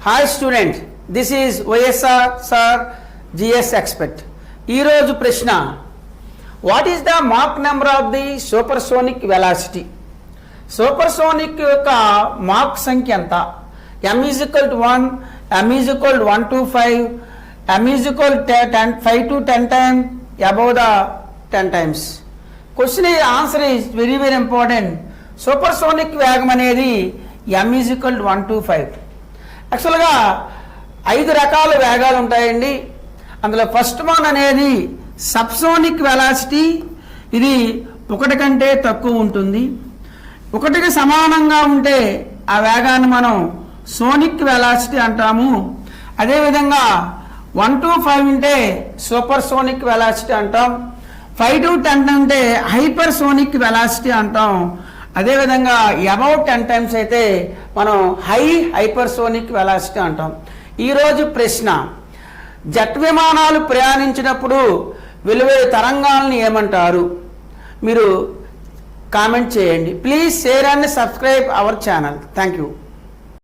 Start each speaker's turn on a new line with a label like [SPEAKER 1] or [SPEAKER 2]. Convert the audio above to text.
[SPEAKER 1] Hi student, this is OSR Sir GS Expert. ఈరోజు ప్రశ్న, what is the Mach number of the supersonic velocity? Supersonic యొక్క మాక్ సంఖ్య ఎంత? m is equal to 1, m is equal to 1 to 5, m is equal to 5 to 10 times above the 10 times. Question answer is very important. Supersonic వేగం అనేది m is equal to 1 to 5. యాక్చువల్గా 5 రకాల వేగాలు ఉంటాయండి. అందులో first one అనేది subsonic velocity. ఇది 1 కంటే తక్కువ ఉంటుంది. 1కి సమానంగా ఉంటే ఆ వేగాన్ని మనం సోనిక్ వెలాసిటీ అంటాము. అదేవిధంగా 1 to 5 ఉంటే సూపర్ సోనిక్ వెలాసిటీ అంటాం. 5 to 10 అంటే హైపర్ సోనిక్ వెలాసిటీ అంటాం. అదేవిధంగా అబౌవ్ 10 టైమ్స్ అయితే మనం హైపర్సోనిక్ వెలాసిటీ అంటాం. ఈరోజు ప్రశ్న, జెట్ విమానాలు ప్రయాణించినప్పుడు వెలువడే తరంగాలను ఏమంటారు? మీరు కామెంట్ చేయండి. Please share and subscribe our channel. Thank you.